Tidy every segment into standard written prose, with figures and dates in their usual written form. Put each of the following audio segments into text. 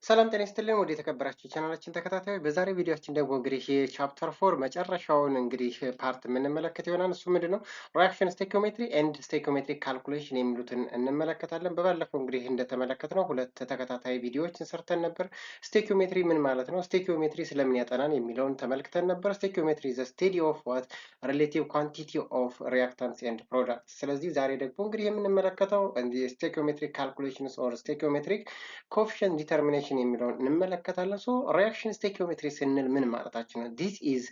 ሰላም ጤና ይስጥልን ወደ የተከበራችሁ ቻናላችን ተከታታዮች በዛሬው ቪዲዮአችን ደግሞ እንግዲህ የቻፕተር 4 መጨረሻውን እንግዲህ ፓርት የምንመለከት ይሆናል። እሱ ምንድነው ሪአክሽን ስቴኪዮሜትሪ ኤንድ ስቴኪዮሜትሪክ ካልኩሌሽን የሚሉትን እንመለከታለን። በባለፈው እንግዲህ እንደተመለከትነው ሁለት ተከታታይ ቪዲዮዎችን ሰርተን ነበር። ስቴኪዮሜትሪ ምን ማለት ነው፣ ስቴኪዮሜትሪ ስለምን ያጠናን የሚለውን ተመልክተን ነበር። ስቴኪዮሜትሪ ዘ ስቴዲ ኦፍ ዋት ሪሌቲቭ ኳንቲቲ ኦፍ ሪአክታንትስ ኤንድ ፕሮዳክትስ። ስለዚህ ዛሬ ደግሞ እንግዲህ የምንመለከተው ስቴኪዮሜትሪክ ካልኩሌሽንስ ኦር ስቴኪዮሜትሪክ ኮኤፊሽንት ዲተርሚኔሽን የሚለውን እንመለከታለን። ሶ ሪአክሽን ስቴኪዮሜትሪ ስንል ምን ማለታችን ነው? ዲስ ኢዝ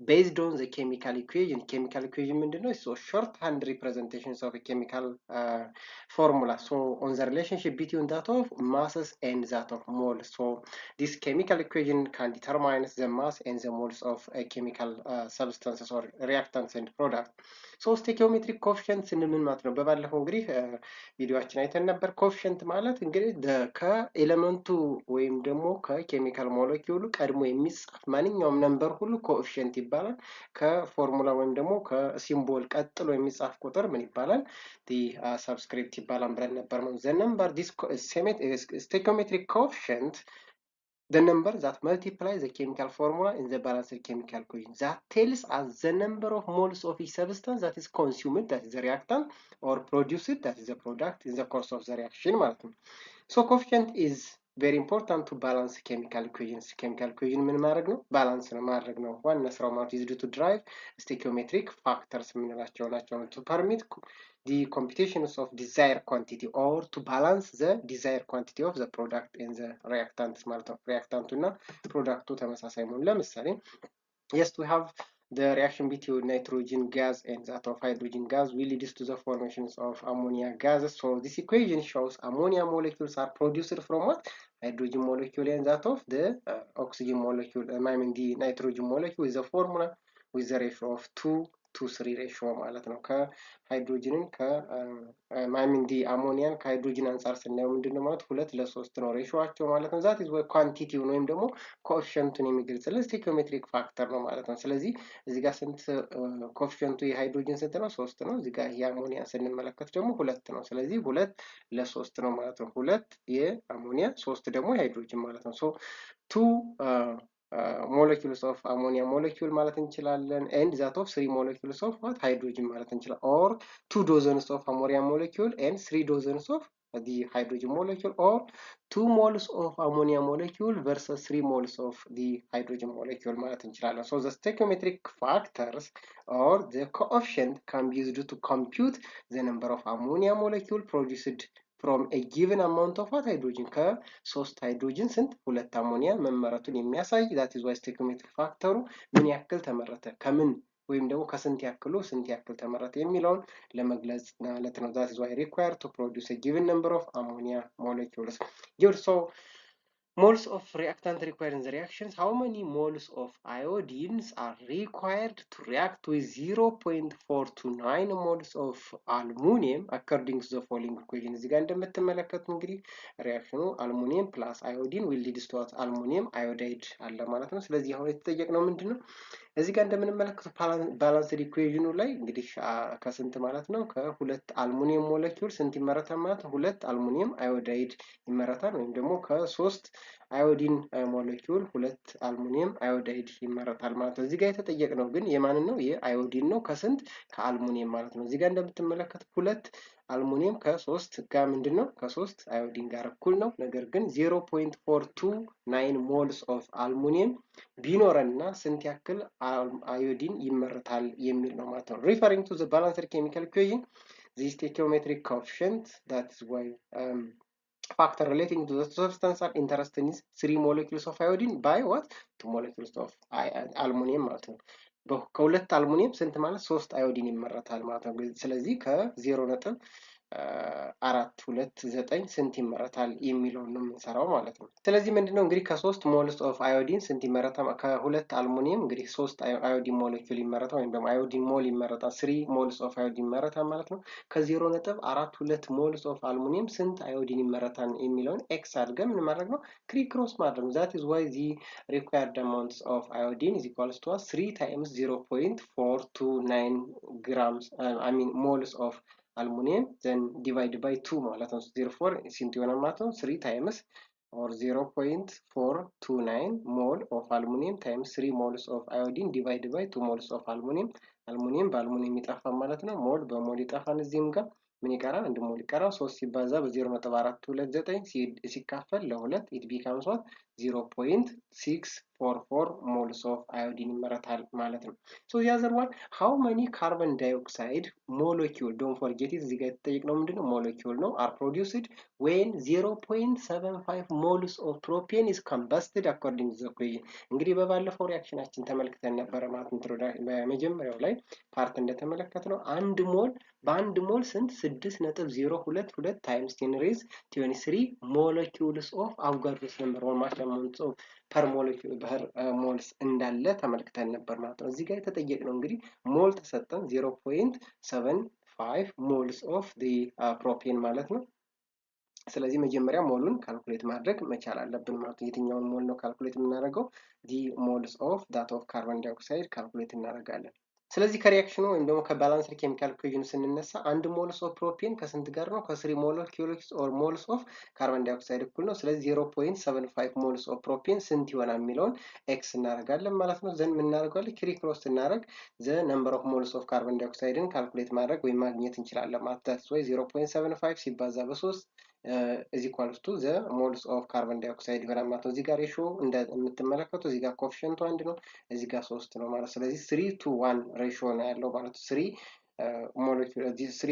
ቤዝድ ኦን ዘ ኬሚካል ኢኩዌዥን። ኬሚካል ኢኩዌዥን ምንድነው? ሶ ሾርት ሃንድ ሪፕሬዘንቴሽንስ ኦፍ ኬሚካል ፎርሙላ ሶ ኦን ዘ ሪሌሽንሺፕ ቢትዊን ዛት ኦፍ ማስስ ኤንድ ዛት ኦፍ ሞል። ሶ ዲስ ኬሚካል ኢኩዌዥን ካን ዲተርማይንስ ዘ ማስ ኤንድ ዘ ሞልስ ኦፍ ኬሚካል ሰብስታንስስ ኦር ሪአክታንትስ ኤንድ ፕሮዳክት። ሶ ስቴኪዮሜትሪክ ኮኤፊሽንት ስንል ምን ማለት ነው? በባለፈው እንግዲህ ቪዲዮአችን አይተን ነበር። ኮኤፊሽንት ማለት እንግዲህ ከኤሌመንቱ ወይም ደግሞ ከኬሚካል ሞለኪውሉ ቀድሞ የሚጻፍ ማንኛውም ነምበር ሁሉ ኮኤፊሽንት ይባላል። ከፎርሙላ ወይም ደግሞ ከሲምቦል ቀጥሎ የሚጻፍ ቁጥር ምን ይባላል? ሰብስክሪፕት ይባላል ብለን ነበር። ዘ ነምበር ዲስ ስቴኪዮሜትሪክ ኮኤፊሽንት the number that multiplies the chemical formula in the balanced chemical equation that tells us the number of moles of each substance that is consumed, that is the reactant, or produced, that is the product, in the course of the reaction ማለት ነው። So coefficient is very important to balance chemical equations. chemical equation ምን ማድረግ ነው? ባላንስ ነው ማድረግ ነው። ዋና ስራው ማለት is to drive stoichiometric factors የምንላቸው ናቸው to permit the computations of desired quantity or to balance the desired quantity of the product and the reactant ማለት ነው። reactant እና ፕሮዳክቱ ተመሳሳይ መሆን። ለምሳሌ yes we have the reaction between nitrogen gas and that of hydrogen gas will lead to the formations of ammonia gases. So this equation shows ammonia molecules are produced from what? Hydrogen molecule and that of the oxygen molecule. I mean the nitrogen molecule with the formula with the ratio of 2:3 ሬሽዮ ማለት ነው። ከሃይድሮጅንን ከማይሚን ዲ አሞኒያን ከሃይድሮጅን አንጻር ስናየው ምንድነው ማለት 2:3 ነው ሬሽዮአቸው ማለት ነው። ዛት ኢዝ ወይ ኳንቲቲውን ወይም ደግሞ ኮኤፊሽንቱን የሚገልጽልን ስቴኪዮሜትሪክ ፋክተር ነው ማለት ነው። ስለዚህ እዚህ ጋር ስንት ኮኤፊሽንቱ የሃይድሮጅን ስንት ነው? 3 ነው። እዚህ ጋር የአሞኒያን ስንመለከት ደግሞ 2 ነው። ስለዚህ 2:3 ነው ማለት ነው። 2 የአሞኒያ 3 ደግሞ የሃይድሮጅን ማለት ነው። ሶ 2 molecules of ammonia molecule ማለት እንችላለን and that of 3 molecules of what hydrogen ማለት እንችላለን or 2 dozens of ammonia molecule and 3 dozens of the hydrogen molecule or 2 moles of ammonia molecule versus 3 moles of the hydrogen molecule ማለት እንችላለን። So the stoichiometric factors or the coefficient can be used to compute the number of ammonia molecule produced from a given amount of what hydrogen ከሶስት ሃይድሮጅን ስንት ሁለት አሞኒያ መመረቱን የሚያሳይ that is why stoichiometric ፋክተሩ ምን ያክል ተመረተ ከምን ወይም ደግሞ ከስንት ያክሉ ስንት ያክል ተመረተ የሚለውን ለመግለጽ ማለት ነው። that is why required to produce a given number of ammonia molecules. So moles of reactant required in the reactions. How many moles of iodines are required to react with 0.429 moles of aluminum according to the following equation? እዚህ ጋር እንደምትመለከቱ እንግዲህ ሪአክሽኑ አሉሚኒየም ፕላስ አዮዲን will lead to አሉሚኒየም አዮዳይድ አለ ማለት ነው። ስለዚህ አሁን የተጠየቅነው ምንድነው? እዚህ ጋር እንደምንመለከተው ባላንስድ ኢኩዌዥኑ ላይ እንግዲህ ከስንት ማለት ነው ከሁለት አልሙኒየም ሞለኪውል ስንት ይመረታል ማለት ነው? ሁለት አልሙኒየም አዮዳይድ ይመረታል ወይም ደግሞ ከሶስት አዮዲን ሞለኪውል ሁለት አልሙኒየም አዮዳይድ ይመረታል ማለት ነው። እዚህ ጋር የተጠየቅነው ግን የማንን ነው? የአዮዲን ነው። ከስንት? ከአልሙኒየም ማለት ነው። እዚህ ጋር እንደምትመለከቱት ሁለት አልሙኒየም ከሶስት ጋር ምንድነው ከሶስት አዮዲን ጋር እኩል ነው። ነገር ግን 0.429 ሞልስ ኦፍ አልሙኒየም ቢኖረንና ስንት ያክል አዮዲን ይመረታል የሚል ነው ማለት ነው። ሪፈሪንግ ቱ ዘ ባላንስድ ኬሚካል ኢኩዌሽን the stoichiometric coefficient, that is why factor relating to the substance are interested in 3 molecules of iodine by what 2 molecules of aluminum ማለት ነው። ከሁለት አልሙኒየም ስንት ማለት 3 አዮዲን ይመረታል ማለት ነው። ስለዚህ ከ0.429 ስንት ይመረታል የሚለውን ነው የምንሰራው ማለት ነው። ስለዚህ ምንድነው እንግዲህ ከ3 ሞልስ ኦፍ አዮዲን ስንት ይመረታል? ከሁለት አልሙኒየም እንግዲህ 3 አዮዲን ሞለኪውል ይመረታል ወይም ደግሞ አዮዲን ሞል ይመረታል። 3 ሞልስ ኦፍ አዮዲን ይመረታል ማለት ነው። ከ0.42 ሞልስ ኦፍ አልሙኒየም ስንት አዮዲን ይመረታል የሚለውን ኤክስ አድርገን ምን ማድረግ ነው? ክሮስ ማድረግ ነው። that is why the required amounts of iodine is equals to 3 times 0.429 grams moles of aluminum then divided by 2 ማለት ነው። therefore ስንት ይሆናል ማለት ነው? 3 times or 0.429 mole of aluminum times 3 moles of iodine divided by 2 moles of aluminum አልሙኒየም በአልሙኒየም ይጠፋል ማለት ነው። ሞል በሞል ይጠፋል። እዚህም ጋር ምን ይቀራል? አንድ ሞል ይቀራል። 3 ሲባዛ በ0.429 ሲካፈል ለ2 ኢት ቢካምስ ዋት 0.644 ሞልስ ኦፍ አዮዲን ይመረታል ማለት ነው። ሶ the other one, how many carbon dioxide molecule, don't forget it, እዚህ ጋር የተጠየቅነው ምንድነው? molecule ነው are produced when 0.75 moles of propane is combusted according to the equation። እንግዲህ በባለፈው ሪያክሽናችን ተመልክተን ነበረ ማለት ነው። በመጀመሪያው ላይ ፓርት እንደተመለከትነው በአንድ ሞል ስንት 6.022 ታይምስ 10 ሬዝ 23 ሞለኪውልስ ኦፍ አቮጋድሮስ ነምበር ኦር ማስ አማውንት ኦፍ ፐር ሞልስ እንዳለ ተመልክተን ነበር ማለት ነው። እዚህ ጋር የተጠየቅነው እንግዲህ ሞል ተሰጠን 0.75 ሞልስ ኦፍ ፕሮፔን ማለት ነው። ስለዚህ መጀመሪያ ሞሉን ካልኩሌት ማድረግ መቻል አለብን ማለት ነው። የትኛውን ሞል ነው ካልኩሌት የምናደርገው? ዲ ሞልስ ኦፍ ዳት ኦፍ ካርቦን ዳይኦክሳይድ ካልኩሌት እናደርጋለን። ስለዚህ ከሪያክሽኑ ወይም ደግሞ ከባላንስድ ኬሚካል ኢኩዌሽን ስንነሳ አንድ ሞልስ ኦፍ ፕሮፔን ከስንት ጋር ነው? ከ3 ሞለኪውልስ ኦር ሞልስ ኦፍ ካርቦን ዳይኦክሳይድ እኩል ነው። ስለዚህ 0.75 ሞልስ ኦፍ ፕሮፔን ስንት ይሆናል የሚለውን ኤክስ እናደርጋለን ማለት ነው። ዘን የምናደርገዋለን ክሪክ ክሮስ ስናደርግ ዘ ነምበር ኦፍ ሞልስ ኦፍ ካርቦን ዳይኦክሳይድን ካልኩሌት ማድረግ ወይም ማግኘት እንችላለን ማለት ነው። ወይ 0.75 ሲባዛ በ3 is equals to the moles of carbon dioxide ይሆናል ማለት ነው። እዚህ ጋር ሬሾ እንደምትመለከቱ እዚህ ጋር ኮኤፊሽንቱ 1 ነው፣ እዚህ ጋር 3 ነው ማለት። ስለዚህ 3:1 ሬሾ ነው ያለው ማለት ነው። 3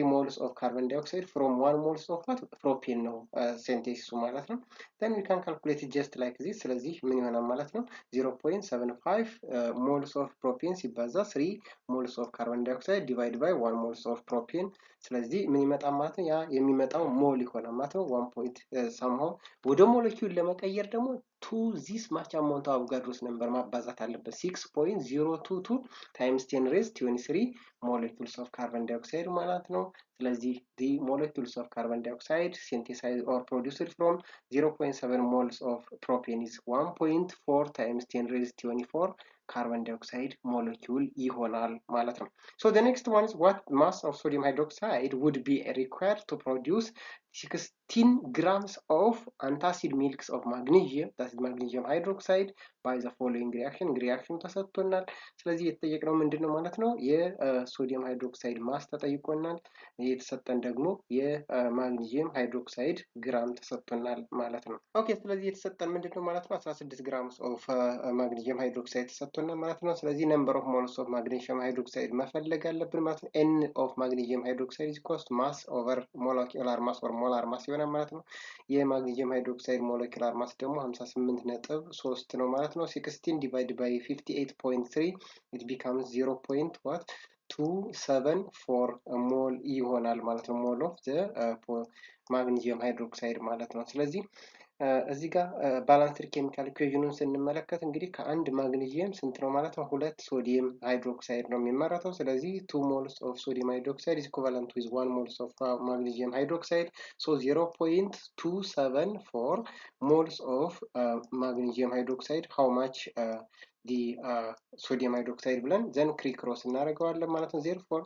moles of carbon dioxide from 1 moles of propane ነው ሴንቴሲሱ ማለት ነው። then we can calculate it just like this። ስለዚህ ምን ይሆናል ማለት ነው? 0.75 moles of propane ሲባዛ 3 moles of carbon dioxide divided by 1 moles of propane። ስለዚህ ምን ይመጣል ማለት ነው? ያ የሚመጣው ሞል ይሆናል ማለት ነው። 1 point somehow ወደ ሞለኪውል ለመቀየር ደግሞ to this much amount of Avogadro's number ማባዛት አለበት 6.022 times 10 raised 23 molecules of carbon dioxide ማለት ነው። ስለዚህ the molecules of carbon dioxide synthesized or produced from 0.7 moles of propane is 1.4 times 10 raised 24 carbon dioxide molecule ይሆናል ማለት ነው። So the next one is what mass of sodium hydroxide would be required to produce 16 grams of antacid mix of magnesium, that is magnesium hydroxide, by the following reaction ተሰጥቶናል። ስለዚህ የተጠየቅነው ምንድነው ማለት ነው? የሶዲየም ሃይድሮክሳይድ ማስ ተጠይቆናል። የተሰጠን ደግሞ የማግኒዚየም ሃይድሮክሳይድ ግራም ተሰጥቶናል ማለት ነው። ኦኬ ስለዚህ የተሰጠን ምንድነው ማለት ነው? 16 ግራም ኦፍ ማግኒዚየም ሃይድሮክሳይድ ተሰጥቶናል ማለት ነው። ስለዚህ ነምበር ኦፍ ሞልስ ኦፍ ማግኒዚየም ሃይድሮክሳይድ መፈለግ አለብን ማለት ነው። ኤን ኦፍ ማግኒዚየም ሃይድሮክሳይድ ኢዝ ኢኳልስ ቱ ማስ ኦቨር ሞለኪውላር ማስ ኦር ሞላር ማስ ይሆናል ማለት ነው። የማግኒዚየም ሃይድሮክሳይድ ሞለኪውላር ማስ ደግሞ 58.3 ነው ማለት ነው። 16 ዲቫይድ ባይ 58.3 ኢት ቢካምስ 0.274 ሞል ይሆናል ማለት ነው። ሞል ኦፍ ዘ ማግኒዚየም ሃይድሮክሳይድ ማለት ነው። ስለዚህ እዚህ ጋር ባላንስድ ኬሚካል ኢኩዌሽኑን ስንመለከት እንግዲህ ከአንድ ማግኒዚየም ስንት ነው ማለት ነው? 2 ሶዲየም ሃይድሮክሳይድ ነው የሚመረተው። ስለዚህ 2 moles of sodium hydroxide is equivalent with 1 moles of magnesium hydroxide. So 0.274 moles of magnesium hydroxide. How much the sodium hydroxide ብለን then ክሪክ ክሮስ እናደርገዋለን ማለት ነው። therefore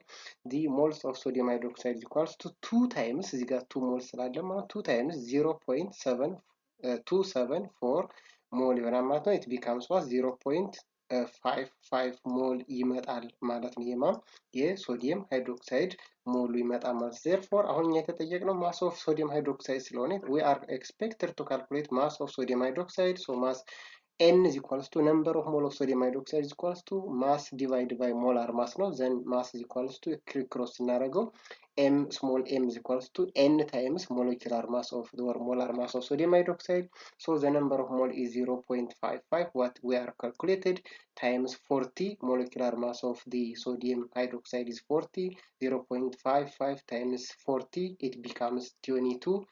the moles of sodium hydroxide is equals to 2 times እዚህ ጋር 2 moles ስላለ ማለት 2 times 0.274 ሞል ይሆናል ማለት ነው። it becomes what 0.55 ሞል ይመጣል ማለት ነው። ይሄማ የሶዲየም ሃይድሮክሳይድ ሞሉ ይመጣል ማለት ነው። therefore አሁን የተጠየቅነው ማስ ኦፍ ሶዲየም ሃይድሮክሳይድ ስለሆነ we are expected to calculate mass of sodium hydroxide. so mass N is equals to number of mole of sodium hydroxide is equals to mass divided by molar mass ነው። then mass is equals to ክሮስ እናደርገው m small m is equals to n times molecular mass of or molar mass of sodium hydroxide. So the number of mole is 0.55 what we are calculated times 40 molecular mass of the sodium hydroxide is 40. 0.55 times 40 it becomes 22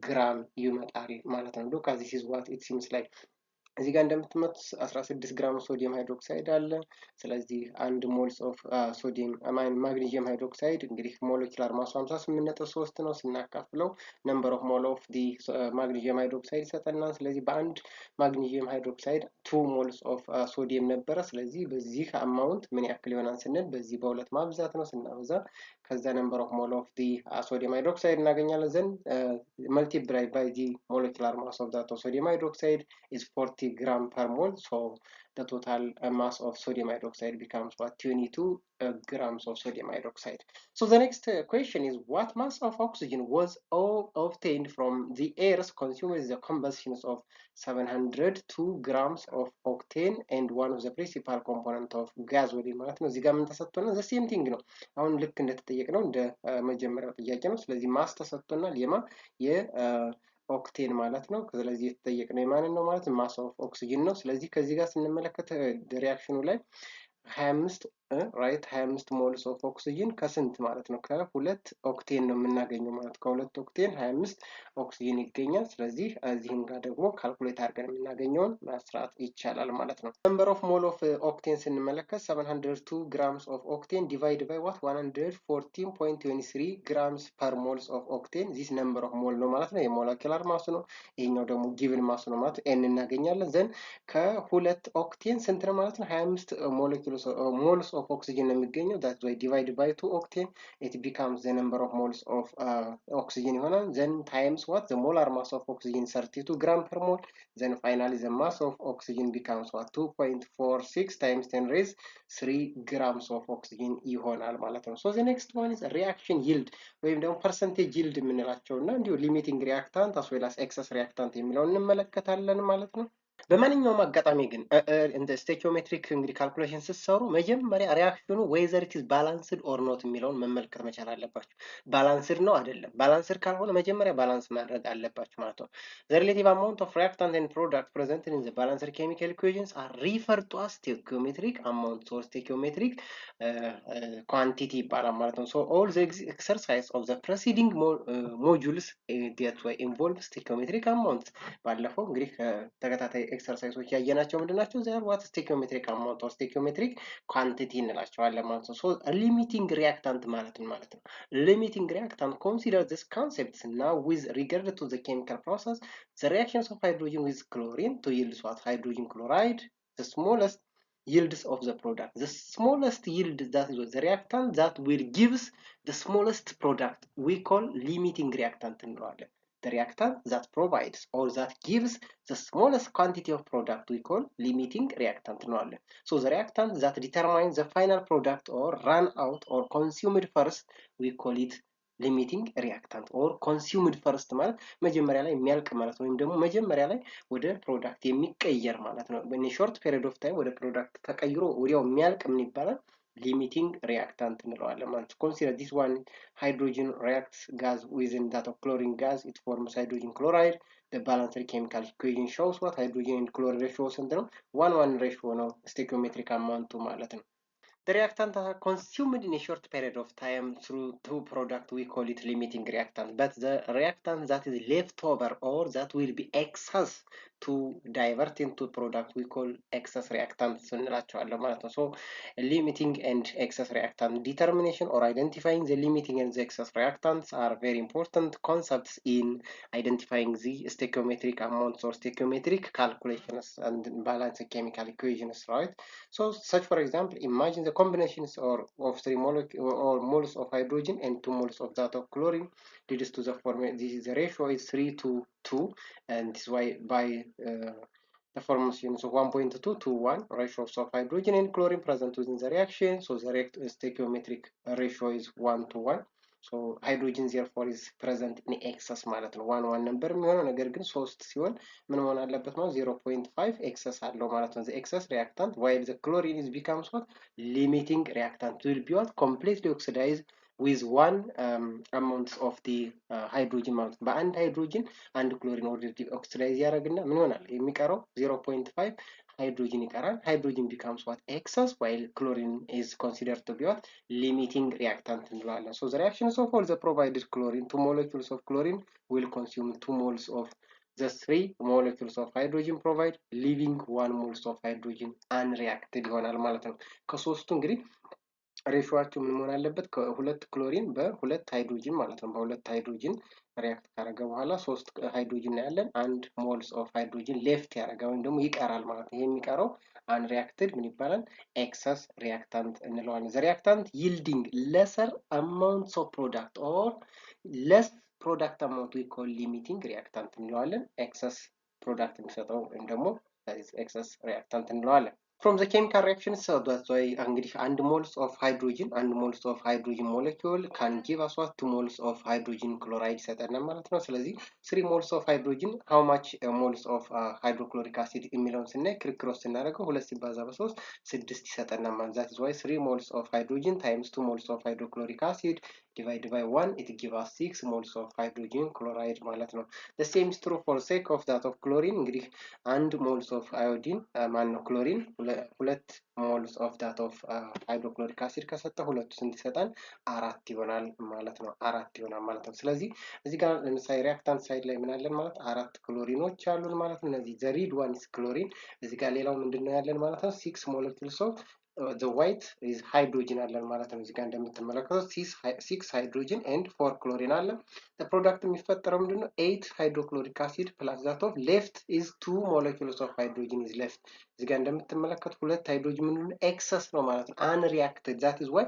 gram ይመጣል ማለት ነው። look at this is what it seems like እዚህ ጋር እንደምትመጡት 16 ግራም ሶዲየም ሃይድሮክሳይድ አለ። ስለዚህ አንድ ሞልስ ኦፍ ሶዲየም ማግኒዚየም ሃይድሮክሳይድ እንግዲህ ሞለኪውላር ማሱ 58.3 ነው። ስናካፍለው ነምበር ኦፍ ሞል ኦፍ ዲ ማግኒዚየም ሃይድሮክሳይድ ይሰጠናል። ስለዚህ በአንድ ማግኒዚየም ሃይድሮክሳይድ 2 ሞልስ ኦፍ ሶዲየም ነበረ። ስለዚህ በዚህ አማውንት ምን ያክል ይሆናል ስንል በዚህ በሁለት ማብዛት ነው። ስናበዛ ከዛ ነምበር ኦፍ ሞል ኦፍ ዲ ሶዲየም ሃይድሮክሳይድ እናገኛለን። ዘን multiplied by the molecular mass of that sodium hydroxide is 40 gram per mole. So the total mass of sodium hydroxide becomes what, 22 grams of sodium hydroxide. So the next question is, what mass of oxygen was obtained from the air's consumed the combustions of 702 grams of octane and one of the principal component of gasoline ማለት ነው። እዚህ ጋር ምን ተሰጥቶናል? the same thing ነው። አሁን ልክ እንደተጠየቅነው እንደ መጀመሪያው ጥያቄ ነው። ስለዚህ ማስ ተሰጥቶናል ኦክቴን ማለት ነው። ስለዚህ የተጠየቅነው የማንን ነው ማለት ማስ ኦፍ ኦክሲጅን ነው። ስለዚህ ከዚህ ጋር ስንመለከት ሪያክሽኑ ላይ 25 ራይት 25 ሞልስ ኦፍ ኦክሲጅን ከስንት ማለት ነው? ከሁለት ኦክቴን ነው የምናገኘው ማለት ከሁለት ኦክቴን 25 ኦክሲጅን ይገኛል። ስለዚህ እዚህም ጋር ደግሞ ካልኩሌት አድርገን የምናገኘውን መስራት ይቻላል ማለት ነው። ነምበር ኦፍ ሞል ኦፍ ኦክቴን ስንመለከት 702 ግራምስ ኦፍ ኦክቴን ዲቫይድ ባይ ዋት 114.23 ግራምስ ፐር ሞልስ ኦፍ ኦክቴን ዚስ ነምበር ኦፍ ሞል ነው ማለት ነው። የሞለኪላር ማሱ ነው። ይሄኛው ደግሞ ጊቭን ማሱ ነው ማለት ኤን እናገኛለን። ዘን ከሁለት ኦክቴን ስንት ነው ማለት ነው? 25 ሞልስ of oxygen የሚገኘው that way divided by 2 octane it becomes the number of moles of oxygen ይሆናል። then times what the molar mass of oxygen 32 gram per mole. then finally the mass of oxygen becomes what 2.46 times 10 raised 3 grams of oxygen ይሆናል ማለት ነው። so the next one is reaction yield ወይም ደግሞ percentage yield የምንላቸው እና እንዲሁ limiting reactant as well as excess reactant የሚለውን እንመለከታለን ማለት ነው። በማንኛውም አጋጣሚ ግን እንደ ስቴኪዮሜትሪክ እንግዲህ ካልኩሌሽን ስትሰሩ መጀመሪያ ሪያክሽኑ ዌዘር ኢት ኢዝ ባላንስድ ኦር ኖት የሚለውን መመልከት መቻል አለባችሁ። ባላንስድ ነው አይደለም። ባላንስድ ካልሆነ መጀመሪያ ባላንስ ማድረግ አለባችሁ ማለት ነው። the relative amount of reactant and product presented in the balanced chemical equations are referred to as stoichiometric amount or stoichiometric quantity ይባላል ማለት ነው። so all the exercise of the preceding modules that were involved stoichiometric amount ባለፈው እንግዲህ ተከታታይ ኤክሰርሳይሶች ያየናቸው ምንድናቸው? ዜር ዋት ስቴኪዮሜትሪክ አማውንት ኦር ስቴኪዮሜትሪክ ኳንቲቲ እንላቸዋለን ማለት ነው። ሶ ሊሚቲንግ ሪያክታንት ማለት ነው። ሊሚቲንግ ሪያክታንት ኮንሲደር ዚስ ኮንሴፕትስ ናው ዊዝ ሪጋርድ ቱ ዘ ኬሚካል ፕሮሰስ ዘ ሪአክሽንስ ኦፍ ሃይድሮጅን ዊዝ ክሎሪን ቱ ይልድ ዋት ሃይድሮጅን ክሎራይድ ዘ ስሞለስት yields of the product. The smallest yield that is the reactant that will gives the smallest product we call limiting reactant እንለዋለን። The reactant that provides or that gives the smallest quantity of product we call limiting reactant እንለዋለን። So the reactant that determines the final product or run out or consumed first we call it ሊሚቲንግ ሪያክታንት ኦር ኮንሱምድ ፈርስት ማለት መጀመሪያ ላይ የሚያልቅ ማለት ወይም ደግሞ መጀመሪያ ላይ ወደ ፕሮዳክት የሚቀየር ማለት ነው። በኒ ሾርት ፔሪድ ኦፍ ታይም ወደ ፕሮዳክት ተቀይሮ ወዲያው የሚያልቅ ምን ይባላል? ሊሚቲንግ ሪያክታንት እንለዋለን ማለት ነው። ኮንሲደር ዲስ ዋን ሃይድሮጅን ሪያክትስ ጋዝ ዊዝን ዳት ኦፍ ክሎሪን ጋዝ ኢት ፎርምስ ሃይድሮጅን ክሎራይድ the balanced chemical equation shows what hydrogen and chlorine ratio ስንት ነው? 1:1 ratio ነው ስቴኪዮሜትሪክ አማውንቱ ማለት ነው። The reactant are consumed in a short period of time through two products we call it limiting reactant, but the reactant that is left over or that will be excess to divert into product we call excess reactant እንላቸዋለን ማለት ነው። So limiting and excess reactant determination or identifying the limiting and the excess reactants are very important concepts in identifying the stoichiometric amounts or stoichiometric calculations and balanced chemical equations, right? So such for example, imagine the combinations of 3 moles of hydrogen and 2 moles of that of chlorine leads to the formula. This is the ratio is 3 to 2, and this is why by the formation of 1.2 to 1 ratios of hydrogen and chlorine present within the reaction. So the stoichiometric ratio is 1 to 1. So hydrogen therefore is present in excess ማለት ነው። 1 ነበር የሚሆነው ነገር ግን 3 ሲሆን ምን መሆን አለበት ማለት 0.5 ኤክሰስ አለው ማለት ነው። the excess reactant while the chlorine is becomes what limiting reactant will be what completely oxidized with one amount of the hydrogen ማለት ነው። በአንድ ሃይድሮጅን አንድ ክሎሪን ኦልሬዲ ኦክሲዳይዝ ያደርግና ምን ይሆናል የሚቀረው 0.5 hydrogen ይቀራል። hydrogen becomes what excess while chlorine is considered to be what limiting reactant እንለዋለን። so the reactions of all the provided chlorine, 2 molecules of chlorine will consume 2 moles of the 3 molecules of hydrogen provide leaving 1 moles of hydrogen unreacted ይሆናል ማለት ነው። ከሶስቱ እንግዲህ ሬሾአቸው ምን መሆን አለበት? ከሁለት ክሎሪን በሁለት ሃይድሮጅን ማለት ነው። በሁለት ሃይድሮጅን ሪያክት ካደረገ በኋላ 3 ሃይድሮጅን ያለን 1 ሞልስ ኦፍ ሃይድሮጅን ሌፍት ያደረገ ወይም ደግሞ ይቀራል ማለት ነው። ይሄ የሚቀረው አንሪያክትድ ምን ይባላል? ኤክሰስ ሪያክታንት እንለዋለን። ዘ ሪያክታንት ይልዲንግ ለሰር አማውንትስ ኦፍ ፕሮዳክት ኦር ለስ ፕሮዳክት አማውንት ዊ ኮል ሊሚቲንግ ሪያክታንት እንለዋለን። ኤክሰስ ፕሮዳክት የሚሰጠው ወይም ደግሞ ኤክሰስ ሪያክታንት እንለዋለን። From the chemical reactions, that's why እንግዲህ 1 moles of hydrogen molecule can give us what 2 moles of hydrogen chloride ይሰጠናል ማለት ነው። ስለዚህ 3 moles of hydrogen how much moles of hydrochloric acid የሚለውን ስናይ ክርክሮስ ስናደርገው 2 ሲባዛ በ3 6 ይሰጠናል ማለት ነው። that is why 3 moles of hydrogen times 2 moles of hydrochloric acid divided by 1 it gives us 6 moles of hydrogen chloride ማለት ነው። the same is true for sake of that of chlorine እንግዲህ 1 moles of iodine ማን ነው ክሎሪን 2 moles of that of hydrochloric acid ከሰጠ ሁለቱ ስንት ይሰጣል? 4 ይሆናል ማለት ነው። 4 ይሆናል ማለት ነው። ስለዚህ እዚህ ጋር ለምሳሌ ሪያክታንት ሳይድ ላይ ምን አለን ማለት 4 ክሎሪኖች አሉን ማለት ነው። እነዚህ the red one is chlorine እዚህ ጋር ሌላው ምንድነው ያለን ማለት ነው 6 molecules of the white is hydrogen አለን ማለት ነው። እዚህ ጋር እንደምትመለከቱት 6 hydrogen and 4 chlorine አለ። the product የሚፈጠረው ምንድነው 8 hydrochloric acid plus that of left is 2 molecules of hydrogen is left እዚህ ጋር እንደምትመለከቱት ሁለት ሃይድሮጅን ምን ኤክሰስ ነው ማለት ነው። unreacted that is why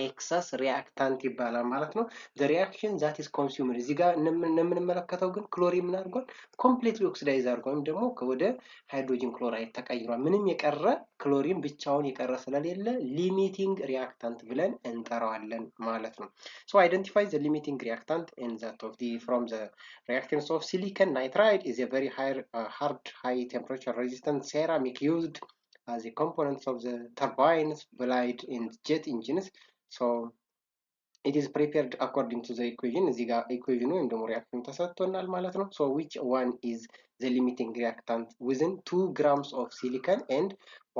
excess reactant ይባላል ማለት ነው። the reaction that is consumed እዚህ ጋር እንደምንመለከተው ግን ክሎሪን ምን አድርጓል? completely oxidize አድርጓል ወይም ደግሞ ወደ ሃይድሮጅን ክሎራይድ ተቀይሯል። ምንም የቀረ ክሎሪን ብቻውን የቀረ ስለሌለ ሊሚቲንግ ሪያክታንት ብለን እንጠራዋለን ማለት ነው። so identify the limiting reactant in that of the from the reactants of silicon nitride is a very hard high temperature resistant ceramic used as a components of the turbines blade in jet engines so it is prepared according to the equation እዚህ ጋር ኢኩዌሽኑ ወይም ደግሞ ሪአክሽን ተሰጥቶናል ማለት ነው። so which one is the limiting reactant within 2 grams of silicon and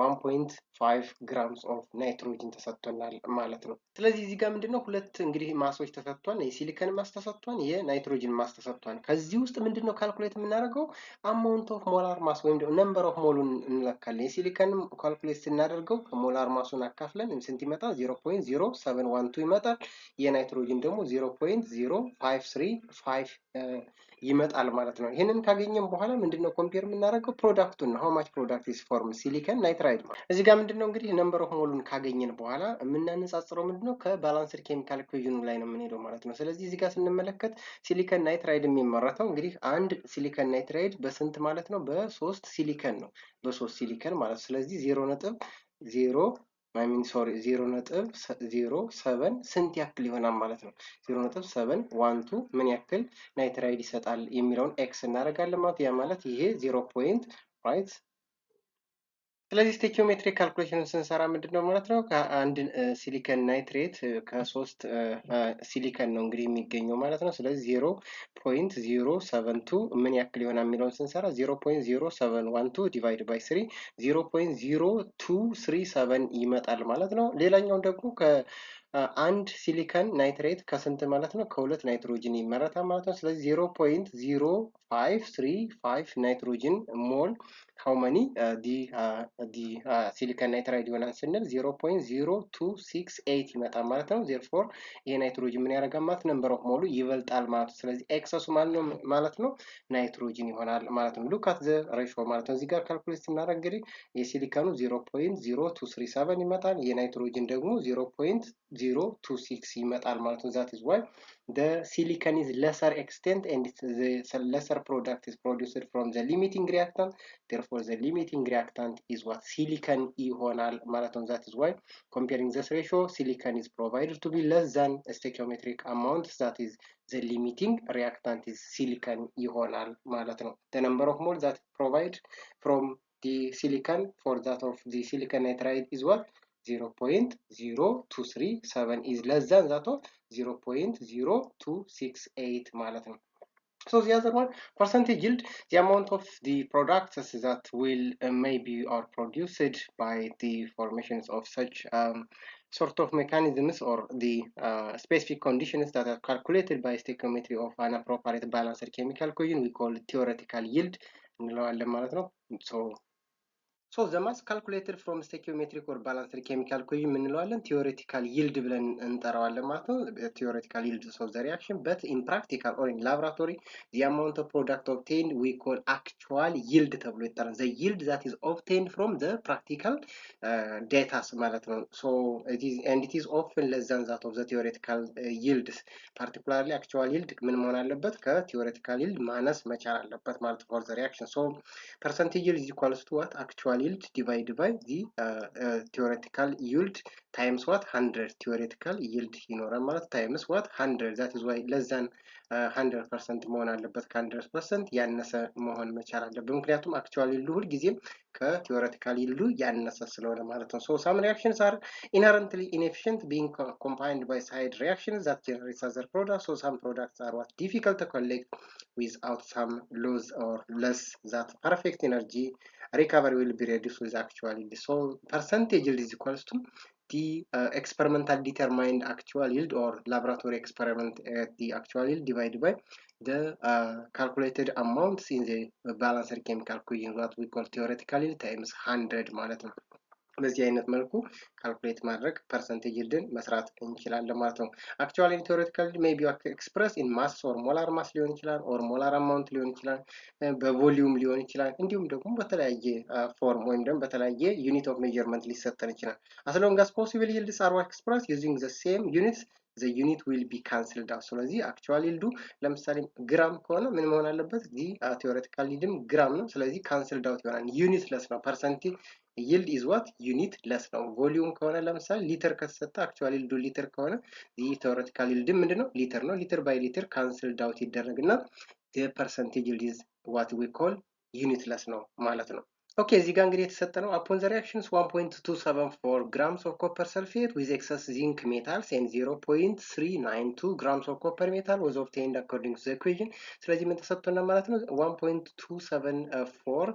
1.5 grams of nitrogen ተሰጥቶናል ማለት ነው። ስለዚህ እዚህ ጋር ምንድነው ሁለት እንግዲህ ማሶች ተሰጥቷል። የሲሊከን ማስ ተሰጥቷል፣ የናይትሮጅን ማስ ተሰጥቷል። ከዚህ ውስጥ ምንድነው ካልኩሌት የምናደርገው አማውንት ኦፍ ሞላር ማስ ወይም ደግሞ ነምበር ኦፍ ሞሉን እንለካለን። የሲሊከን ካልኩሌት ስናደርገው ከሞላር ማሱን አካፍለን ስንት ይመጣል? 0.0712 ይመጣል። የናይትሮጅን ደግሞ 0.0535 ይመጣል ማለት ነው። ይሄንን ካገኘን በኋላ ምንድነው ኮምፔር የምናደርገው ፕሮዳክቱን ነው። how much product is formed silicon nitride ማለት እዚህ ጋር ምንድነው እንግዲህ ነምበር ኦፍ ሞሉን ካገኘን በኋላ የምናነጻጽረው ምንድነው ከባላንስድ ኬሚካል ኢኩዌሽኑ ላይ ነው የምንሄደው ማለት ነው። ስለዚህ እዚህ ጋር ስንመለከት ሲሊከን ናይትራይድ የሚመረተው እንግዲህ አንድ ሲሊከን ናይትራይድ በስንት ማለት ነው? በ3 ሲሊከን ነው። በ3 ሲሊከን ማለት ስለዚህ 0.07 ስንት ያክል ይሆናል ማለት ነው። 0.712 ምን ያክል ናይትራይድ ይሰጣል የሚለውን ኤክስ እናደርጋለን ማለት ያ ማለት ይሄ 0. ራይት ስለዚህ ስቴኪዮሜትሪክ ካልኩሌሽን ስንሰራ ምንድነው ማለት ነው ከአንድ ሲሊከን ናይትሬት ከ3 ሲሊከን ነው እንግዲህ የሚገኘው ማለት ነው። ስለዚህ 0.072 ምን ያክል ይሆናል የሚለውን ስንሰራ 0.0712 ዲቫይድ ባይ 3 0.0237 ይመጣል ማለት ነው። ሌላኛው ደግሞ አንድ ሲሊከን ናይትሬት ከስንት ማለት ነው? ከሁለት ናይትሮጅን ይመረታል ማለት ነው። ስለዚህ 0.0535 ናይትሮጅን ሞል how many the silicon nitride ይሆናል ስንል 0.0268 ይመጣል ማለት ነው። therefore ይሄ ናይትሮጅን ምን ያደርጋል ማለት ነምበር ኦፍ ሞሉ ይበልጣል ማለት ነው። ስለዚህ ኤክሰሱ ማለት ነው ናይትሮጅን ይሆናል ማለት ነው። look at the ratio ማለት ነው። እዚህ ጋር ካልኩሌት ስናደርግ እንግዲህ የሲሊከኑ 0.0237 ይመጣል፣ የናይትሮጅን ደግሞ 0.026 ይመጣል ማለት ነው። that is why the silicon is lesser extent and the lesser product is produced from the limiting reactant therefore the limiting reactant is what silicon ይሆናል ማለት ነው። that is why comparing this ratio silicon is provided to be less than a stoichiometric amount that is the limiting reactant is silicon ይሆናል ማለት ነው። the number of moles that provide from the silicon for that of the silicon nitride is what 0.0237 is less than that of 0.0268 ማለት ነው። so the other one percentage yield the amount of the products that will maybe are produced by the formations of such sort of mechanisms or the specific conditions that are calculated by stoichiometry of an appropriate balanced chemical equation we call theoretical yield እንለዋለን ማለት ነው። so So the mass calculated from stoichiometric or balanced chemical equation ምንለዋለን theoretical yield ብለን እንጠራዋለን ማለት ነው። theoretical yield of the reaction, but in practical or in laboratory the amount of product obtained we call actual yield ተብሎ ይጠራል። the yield that is obtained from the practical data ማለት ነው። so it is often less than that of the theoretical yields. particularly actual yield ምን መሆን አለበት? ከtheoretical yield ማነስ መቻል አለበት ማለት for the reaction. so percentage yield is equals to what? Actual yield divided by the theoretical yield times what? 100. theoretical yield ይኖራል ማለት times what? 100. that is why less than 100% መሆን አለበት። ከ100% ያነሰ መሆን መቻል አለበት። ምክንያቱም actual yield ሁልጊዜም ከtheoretical yield ያነሰ ስለሆነ ማለት ነው። so some reactions are inherently inefficient being combined by side reactions that generates other products. so some products are what? difficult to collect without some loss or less that perfect energy recovery will be reduced with actual yield. so percentage yield is equals to the experimental determined actual yield or laboratory experiment at the actual yield divided by the calculated amounts in the balanced chemical equation, what we call theoretical yield times 100 ማለት ነው። በዚህ አይነት መልኩ ካልኩሌት ማድረግ ፐርሰንቴጅ ይልድን መስራት እንችላለን ማለት ነው። አክቹዋሊ ቴዎሬቲካሊ ሜይ ቢ ኤክስፕረስ ኢን ማስ ኦር ሞላር ማስ ሊሆን ይችላል፣ ኦር ሞላር አማውንት ሊሆን ይችላል፣ በቮሊዩም ሊሆን ይችላል፣ እንዲሁም ደግሞ በተለያየ ፎርም ወይም ደግሞ በተለያየ ዩኒት ኦፍ ሜጀርመንት ሊሰጠን ይችላል። as long as possible yields are expressed using the same units the unit will be cancelled out. ስለዚህ አክቹዋሊ ይልዱ ለምሳሌ ግራም ከሆነ ምን መሆን አለበት? ቴዎሬቲካል ይልድም ግራም ነው። ስለዚህ ካንስልድ አውት ይሆናል። ዩኒት ለስ ነው። ፐርሰንቴጅ yield is what? unit less ነው። ቮሊዩም ከሆነ ለምሳሌ ሊትር ከተሰጠ አክቹዋሊ ይልዱ ሊትር ከሆነ theoretical yield ምንድነው? ሊትር ነው። ሊትር ባይ ሊትር ካንስልድ አውት ይደረግና the percentage yield is what we call unit less ነው ማለት ነው። ኦኬ እዚህ ጋር እንግዲህ የተሰጠ ነው upon the reactions 1.274 grams of copper sulfate with excess zinc metals and 0.392 grams of copper metal was obtained according to the equation. ስለዚህ ምን ተሰጥቶናል ማለት ነው? 1.274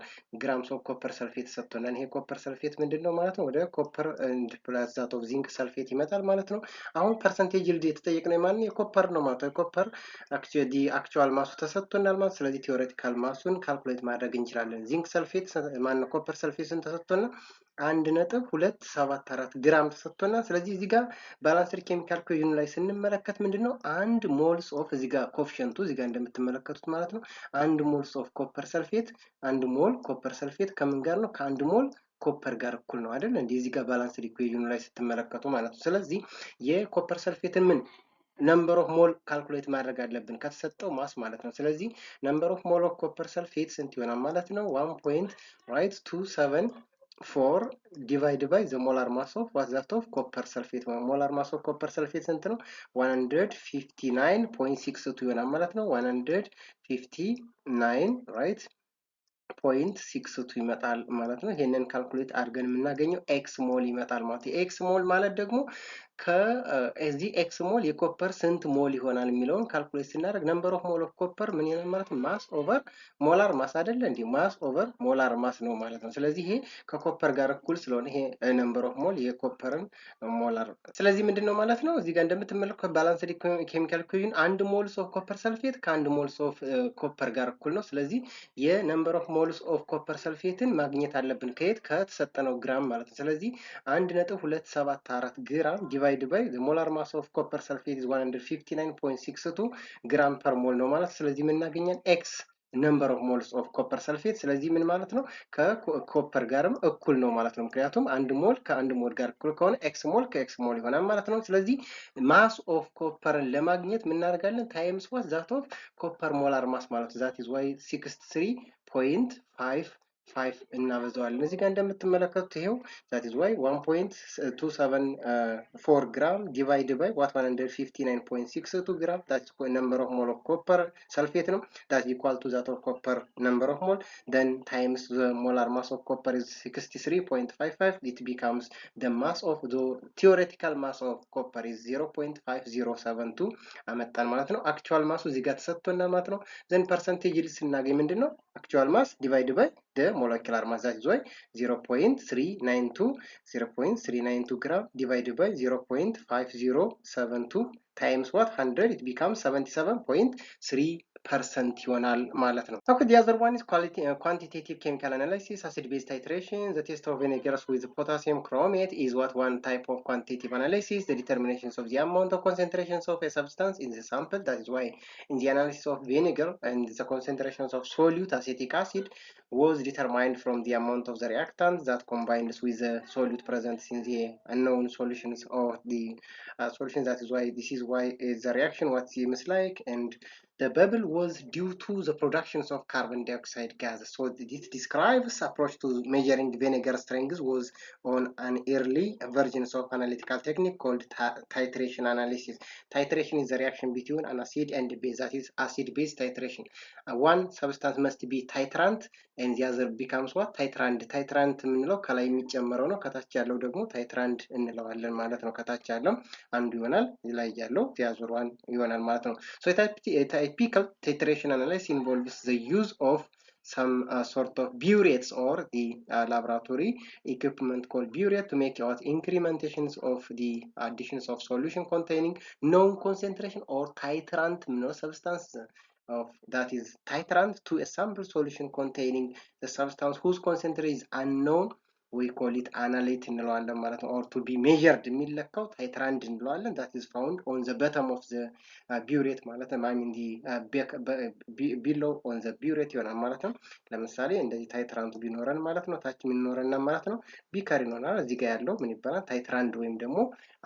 grams of copper sulfate ተሰጥቶናል። ይሄ ኮፐር ሰልፌት ምንድነው ማለት ነው? ወደ ኮፐር ፕላስ ዛት ኦፍ ዚንክ ሰልፌት ይመጣል ማለት ነው። አሁን ፐርሰንቴጅ ይልድ የተጠየቅነው የማን ነው? የኮፐር ነው ማለት ነው። የኮፐር አክቹዋል ማሱ ተሰጥቶናል ማለት ስለዚህ ቲዮሬቲካል ማሱን ካልኩሌት ማድረግ እንችላለን። ዚንክ ሰልፌት ማነው ኮፐር ሰልፌትን ተሰጥቶና 1.274 ግራም ተሰጥቶና ስለዚህ እዚህ ጋር ባላንስድ ኬሚካል ኢኩዌሽኑ ላይ ስንመለከት ምንድነው አንድ ሞልስ ኦፍ እዚህ ጋር ኮኤፊሺየንቱ እዚህ ጋር እንደምትመለከቱት ማለት ነው አንድ ሞልስ ኦፍ ኮፐር ሰልፌት አንድ ሞል ኮፐር ሰልፌት ከምን ጋር ነው? ከአንድ ሞል ኮፐር ጋር እኩል ነው አይደል? እዚህ ጋር ባላንስድ ኢኩዌሽኑ ላይ ስትመለከቱ ማለት ነው። ስለዚህ የኮፐር ሰልፌትን ምን ነምበር ኦፍ ሞል ካልኩሌት ማድረግ አለብን ከተሰጠው ማስ ማለት ነው። ስለዚህ ነምበር ኦፍ ሞል ኦፍ ኮፐር ሰልፌት ስንት ይሆናል ማለት ነው? 1.274 divided by the molar mass of what that of copper sulfate. molar mass of copper sulfate ስንት ነው? 159.62 ይሆናል ማለት ነው። 159 right 0.62 ይመጣል ማለት ነው። ይሄንን ካልኩሌት አድርገን የምናገኘው ኤክስ ሞል ይመጣል ማለት ነው። ኤክስ ሞል ማለት ደግሞ ከዚህ ኤክስ ሞል የኮፐር ስንት ሞል ይሆናል የሚለውን ካልኩሌት ስናደርግ ነምበር ኦፍ ሞል ኦፍ ኮፐር ምን ይሆናል ማለት ነው? ማስ ኦቨር ሞላር ማስ አይደለ እንዴ? ማስ ኦቨር ሞላር ማስ ነው ማለት ነው። ስለዚህ ይሄ ከኮፐር ጋር እኩል ስለሆነ ይሄ ነምበር ኦፍ ሞል የኮፐርን ሞላር ስለዚህ ምንድነው ማለት ነው? እዚህ ጋር እንደምትመለከቱት ባላንስድ ኬሚካል ኢኩዌሽን አንድ ሞልስ ኦፍ ኮፐር ሰልፌት ከአንድ ሞልስ ኦፍ ኮፐር ጋር እኩል ነው። ስለዚህ የነምበር ኦፍ ሞልስ ኦፍ ኮፐር ሰልፌትን ማግኘት አለብን ከየት? ከተሰጠነው ግራም ማለት ነው። ስለዚህ 1.274 ግራም divided by the molar mass of copper sulfate is 159.62 gram per mole ነው ማለት ስለዚህ ምን እናገኛለን? ኤክስ ነምበር ኦፍ ሞልስ ኦፍ ኮፐር ሰልፌት ስለዚህ ምን ማለት ነው? ከኮፐር ጋርም እኩል ነው ማለት ነው። ምክንያቱም አንድ ሞል ከአንድ ሞል ጋር እኩል ከሆነ ኤክስ ሞል ከኤክስ ሞል ይሆናል ማለት ነው። ስለዚህ ማስ ኦፍ ኮፐርን ለማግኘት ምን እናደርጋለን? ታይምስ ዋት ዛት ኦፍ ኮፐር ሞላር ማስ ማለት ዛት ኢዝ ዋይ 63.55 እናበዛዋለን። እዚህ ጋር እንደምትመለከቱት ይሄው that is why 1.274 gram divided by what 159.62 gram that's the number of mole of copper sulfate ነው that's equal to that of copper number of mole then times the molar mass of copper is 63.55 it becomes the mass of the theoretical mass of copper is 0.5072 አመጣን ማለት ነው። actual mass እዚህ ጋር ተሰጥቶናል ማለት ነው። then percentage yield ስናገኝ ምንድነው? actual mass divided by the molecular mass that is why 0.392 gram divided by 0.5072 times what 100 it becomes 77.3 ፐርሰንት ይሆናል ማለት ነው። ኦኬ the other one is quantitative chemical analysis, acid base titration. The test of vinegars with potassium chromate is what one type of quantitative analysis, the determinations of the amount of concentrations of a substance in the sample. That is why in the analysis of vinegar and the concentrations of solute acetic acid was determined from the amount of the reactant that combines with the solute present in the unknown solutions of the solution. That is why this is why the reaction what seems like, and the bubble was due to the productions of carbon dioxide gases. So this describes approach to measuring vinegar strength was on an early versions of analytical technique called titration analysis. Titration is the reaction between an acid and a base, that is acid base titration. One substance must be titrant and the other becomes what? titrand. titrant የምንለው ከላይ የሚጨመረው ነው፣ ከታች ያለው ደግሞ titrand እንለዋለን ማለት ነው። ከታች ያለው አንዱ ይሆናል፣ ላይ ያለው the other one ይሆናል ማለት ነው። So a typical titration analysis involves the use of some sort of burettes or the laboratory equipment called burette to make out incrementations of the additions of solution containing known concentration or titrant substance of that is titrant to a sample solution containing the substance whose concentration is unknown. We call it analyte እንለዋለን ማለት ነው። or to be measured የሚለካው titrand እንለዋለን። that is found on the bottom of the burette ማለት ነው። I mean the below on the burette ይሆናል ማለት ነው። ለምሳሌ እንደዚህ ታይትራንቱ ቢኖረን ማለት ነው፣ ታች ምን ይኖረና ማለት ነው ቢከር ይኖራል። እዚህ ጋር ያለው ምን ይባላል? ታይትራንድ ወይም ደግሞ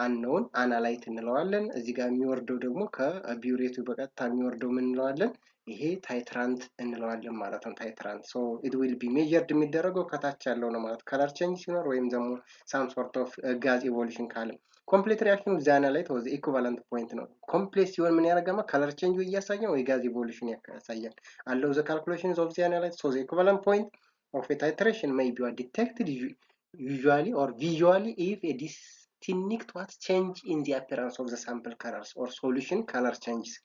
አንኖን አናላይት እንለዋለን። እዚህ ጋር የሚወርደው ደግሞ ከቢውሬቱ በቀጥታ የሚወርደው ምን እንለዋለን? ይሄ ታይትራንት እንለዋለን ማለት ነው። ታይትራንት ሶ ኢት ዊል ቢ ሜጀርድ የሚደረገው ከታች ያለው ነው ማለት ከለር ቼንጅ ሲኖር ወይም ደግሞ ሳም ሶርት ኦፍ ጋዝ ኢቮሉሽን ካለ ኮምፕሌት ሪአክሽኑ ዛና ላይ ተወዘ ኢኩቫለንት ፖይንት ነው። ኮምፕሌት ሲሆን ምን ያደርጋማ? ከለር ቼንጅ እያሳየን ወይ ጋዝ ኢቮሉሽን ያሳያል አለው ዘ ካልኩሌሽንስ ኦፍ ዛና ላይ ሶ ዘ ኢኩቫለንት ፖይንት ኦፍ ኤ titration may be detected usually or visually if a distinct what change in the appearance of the sample colors or solution color changes.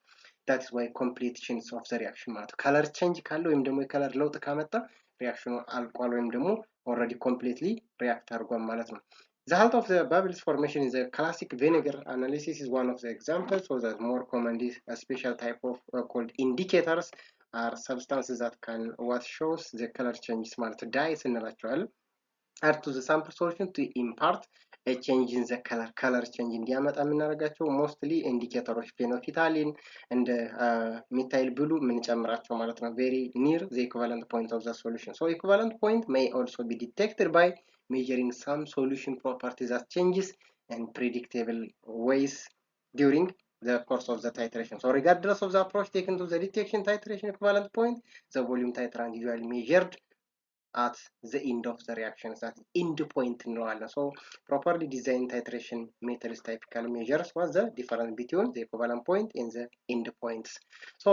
that is why completions of the reaction ማለት color change ካለው ወይም ደግሞ የከለር ለውጥ ካመጣ ሪአክሽኑ አልቋል ወይም ደግሞ already completely react አድርጓል ማለት ነው። The halt of the bubbles formation in the classic vinegar analysis is one of the examples. So that more commonly a special type of called indicators are substances that can what shows the color changes ማለት dyes እንላቸዋለን add to the sample solution to impart a change in the color change እንዲያመጣ የምናደርጋቸው mostly indicators phenolphthalein and methyl blue የምንጨምራቸው ማለት ነው very near the equivalent point of the solution. So equivalent point may also be detected by measuring some solution properties that changes and predictable ways during the course of the titration. So regardless of the approach taken to the detection titration equivalent point, the volume titrant usually measured at the end of the reaction, that end point እንለዋለን። So properly designed titration methods typically measures what the difference between the equivalent point and the end points. So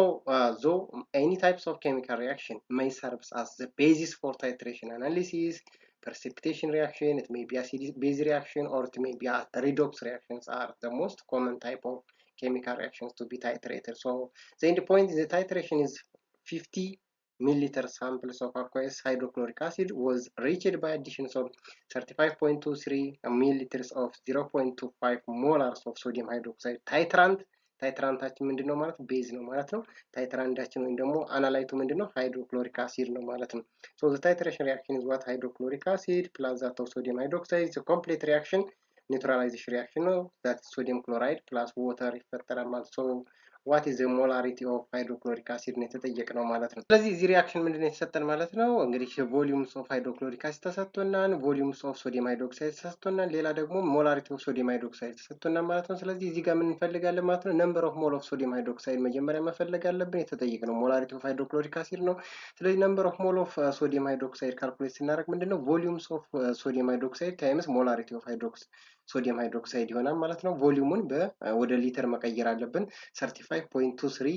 though any types of chemical reaction may serve as the basis for titration analysis, precipitation reaction, it may be acid base reaction, or it may be redox reactions are the most common type of chemical reactions to be titrated. So the end point in the titration is 50 milliliter samples of aqueous hydrochloric acid was reached by additions of 35.23 milliliters of 0.25 molars of sodium hydroxide titrant. ታይትራንታችን ምንድነው ማለት ቤዝ ነው ማለት ነው። ታይትራንዳችን ወይም ደግሞ አናላይቱ ምንድነው ሃይድሮክሎሪክ አሲድ ነው ማለት ነው። so the titration reaction is what hydrochloric acid plus that of sodium hydroxide. the complete reaction neutralization reaction ነው, that sodium chloride plus water ይፈጠራል ማለት so what is the molarity of hydrochloric acid ነው የተጠየቅነው ማለት ነው። ስለዚህ እዚህ ሪአክሽን ምንድነው የተሰጠን ማለት ነው? እንግዲህ volumes of hydrochloric acid ተሰጥቶናል፣ volumes of sodium hydroxide ተሰጥቶናል፣ ሌላ ደግሞ molarity of sodium hydroxide ተሰጥቶናል ማለት ነው። ስለዚህ እዚህ ጋር ምን እንፈልጋለን ማለት ነው? number of mole of sodium hydroxide መጀመሪያ መፈለግ አለብን። የተጠየቅነው molarity of hydrochloric acid ነው። ስለዚህ number of mole of sodium hydroxide ካልኩሌት ስናደርግ ምንድነው volumes of sodium hydroxide times molarity of sodium hydroxide ይሆናል ማለት ነው። ቮሊዩሙን ወደ ሊትር መቀየር አለብን። 35.23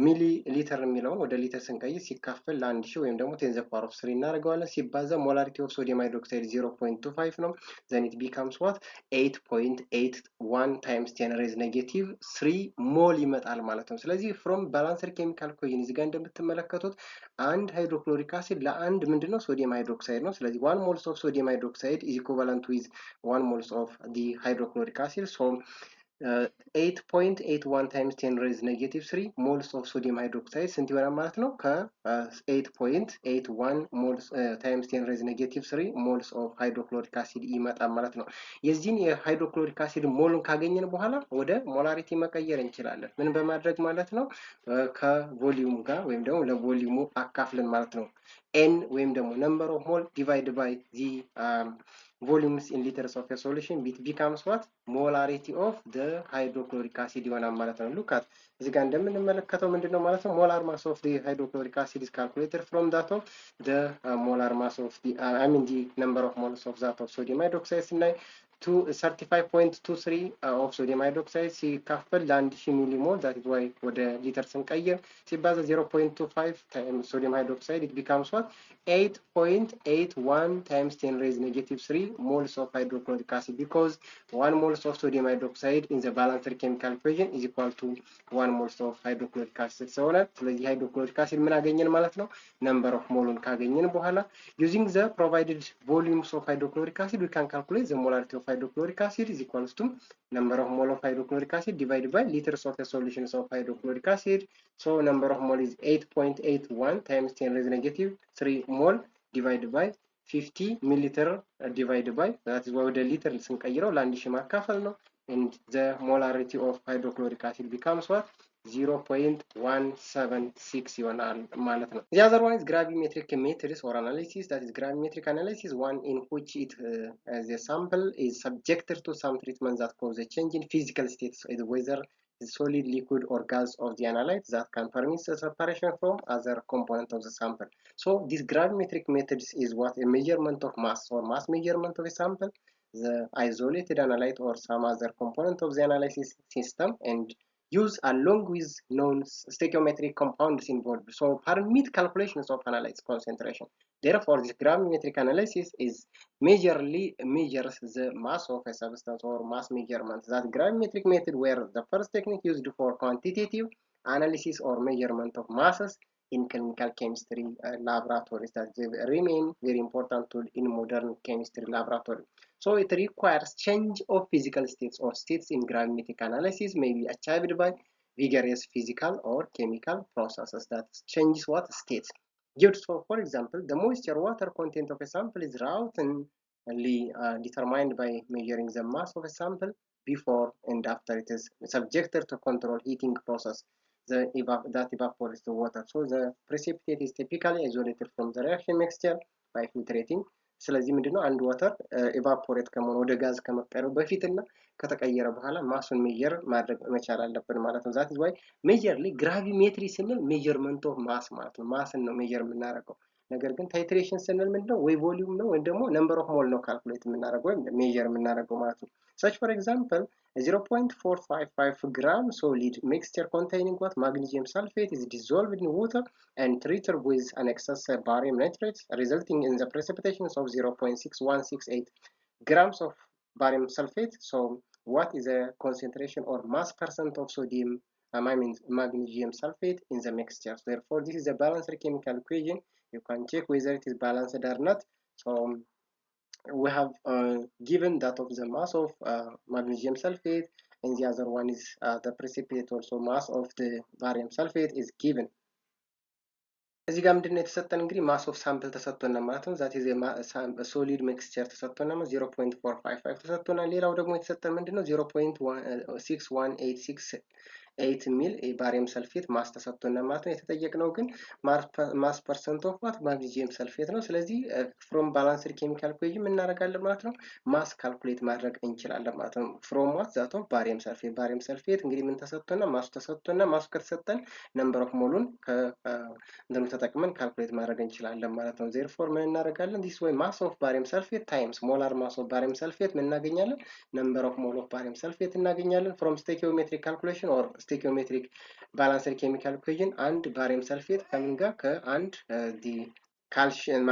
ሚሊ ሊትር የሚለውን ወደ ሊትር ስንቀይር ሲካፈል ለ1000 ወይም ደግሞ 10 the power of 3 እናደርገዋለን። ሲባዛ molarity of sodium hydroxide 0.25 ነው። then it becomes what 8.81 times 10 raised negative 3 ሞል ይመጣል ማለት ነው። ስለዚህ from balanced chemical equation እዚህ ጋር እንደምትመለከቱት አንድ ሃይድሮክሎሪክ አሲድ ለአንድ ምንድነው ሶዲየም ሃይድሮክሳይድ ነው። ስለዚህ 1 moles of sodium hydroxide is equivalent with 1 moles of the hydrochloric acid. So 8.81 times 10 raised negative 3 moles of sodium hydroxide ስንት ይሆናል ማለት ነው? ከ8.81 moles times 10 raised negative 3 moles of hydrochloric acid ይመጣል ማለት ነው። የዚህን የሃይድሮክሎሪክ አሲድ ሞሉን ካገኘን በኋላ ወደ ሞላሪቲ መቀየር እንችላለን። ምን በማድረግ ማለት ነው? ከቮሊዩም ጋር ወይም ደግሞ ለቮሊዩሙ አካፍለን ማለት ነው። ኤን ወይም ደግሞ ነምበር ኦፍ ሞል ዲቫይድ ባይ ዚ volumes in liters of a solution becomes what? Molarity of the hydrochloric acid ይሆናል ማለት ነው። look at እዚህ ጋር እንደምንመለከተው ምንድነው ማለት ነው? molar mass of the hydrochloric acid is calculated from that of the molar mass of the the number of moles of that of sodium hydroxide ስናይ 35.23 of sodium hydroxide ሲካፈል ለ1000 ሚሊሞል that is why ወደ ሊትር ስንቀይር ሲባዛ 0.25 times sodium hydroxide it becomes what? 8.81 times 10 raised negative 3 moles of hydrochloric acid because 1 moles of sodium hydroxide in the balanced chemical equation is equal to 1 moles of hydrochloric acid ስለሆነ ስለዚህ hydrochloric acid ምን አገኘን ማለት ነው? number of moles ካገኘን በኋላ using the provided volumes of hydrochloric acid we can calculate the molarity of hydrochloric acid is equals to number of mole of hydrochloric acid divided by liters of the solutions of hydrochloric acid. So number of mole is 8.81 times 10 raised negative 3 mole divided by 50 milliliter divided by that is why the liter ስንቀይረው ለ1000 ማካፈል ነው and the molarity of hydrochloric acid becomes what? 0.176 ይሆናል ማለት ነው። The other one is gravimetric methods or analysis. That is gravimetric analysis, one in which the sample is subjected to some treatment that cause a change in physical states, whether solid, liquid, or gas of the analyte that can permit the separation from other component of the sample. So this gravimetric methods is what? A measurement of mass or mass measurement of a sample, the isolated analyte or some other component of the analysis system, and use along with known stoichiometric compounds involved. So permit calculations of analytes concentration. Therefore, this gravimetric analysis is measures the mass of a substance or mass measurement. That gravimetric method were the first technique used for quantitative analysis or measurement of masses in clinical chemistry laboratories that remain very important tool in modern chemistry laboratory. So it requires change of physical states or states in gravimetric analysis may be achieved by vigorous physical or chemical processes that changes what? States. So for example, the moisture water content of a sample is routinely determined by measuring the mass of a sample before and after it is subjected to controlled heating process that evaporates the water. So the precipitate is typically isolated from the reaction mixture by filtrating. ስለዚህ ምንድነው አንድ ዋተር ኢቫፖሬት ከመሆኑ ወደ ጋዝ ከመቀየሩ በፊትና ከተቀየረ በኋላ ማሱን ሜጀር ማድረግ መቻል አለብን ማለት ነው። ዛት ኢዝ ዋይ ሜጀርሊ ግራቪሜትሪ ስንል ሜጀርመንት ኦፍ ማስ ማለት ነው። ማስን ነው ሜጀር የምናደርገው። ነገር ግን ታይትሬሽን ስንል ምንድነው ወይ ቮሊዩም ነው ወይ ደግሞ ነምበር ኦፍ ሞል ነው ካልኩሌት የምናደርገው ወይም ሜጀር የምናደርገው ማለት ነው። such for example 0.455 gram solid mixture containing what? Magnesium sulfate is dissolved in water and treated with an excess barium nitrate resulting in the precipitation of 0.6168 grams of barium sulfate. So what is the concentration or mass percent of sodium magnesium sulfate in the mixture? So therefore this is a balanced chemical equation. You can check whether it is balanced or not. So we have given that of the mass of magnesium sulfate and the other one is the precipitate also mass of the barium sulfate is given. እዚህ ጋር ምንድነው የተሰጠን እንግዲህ ማስ ኦፍ ሳምፕል ተሰጥቶና ማለት ነው። ዛት ኢዝ ሶሊድ ሚክስቸር ተሰጥቶና 0.455 ተሰጥቶና ሌላው ደግሞ የተሰጠን ምንድነው 0.61868 ሚል ባሪየም ሰልፌት ማስ ተሰጥቶና ማለት ነው። የተጠየቅነው ግን ማስ ፐርሰንት ኦፍ ዋት? ማግኒዚየም ሰልፌት ነው። ስለዚህ ፍሮም ባላንስድ ኬሚካል ኢኩዌሽን ምን እናደርጋለን ማለት ነው? ማስ ካልኩሌት ማድረግ እንችላለን ማለት ነው። ፍሮም ዋት? ዛት ኦፍ ባሪየም ሰልፌት። ባሪየም ሰልፌት እንግዲህ ምን ተሰጥቶና ማሱ ተሰጥቶና ማሱ ከተሰጠን ነምበር ኦፍ ሞሉን ተጠቅመን ካልኩሌት ማድረግ እንችላለን ማለት ነው። ዜርፎር ምን እናደርጋለን? ዲስ ወይ ማስ ኦፍ ባሪየም ሰልፌት ታይምስ ሞላር ማስ ኦፍ ባሪየም ሰልፌት ምን እናገኛለን? ነምበር ኦፍ ሞል ኦፍ ባሪየም ሰልፌት እናገኛለን ፍሮም ስቶይኪዮሜትሪክ ካልኩሌሽን ኦር ስቶይኪዮሜትሪክ ባላንስድ ኬሚካል ኢኩዌሽን። አንድ ባሪየም ሰልፌት ከምን ጋር? ከአንድ ካልሽየም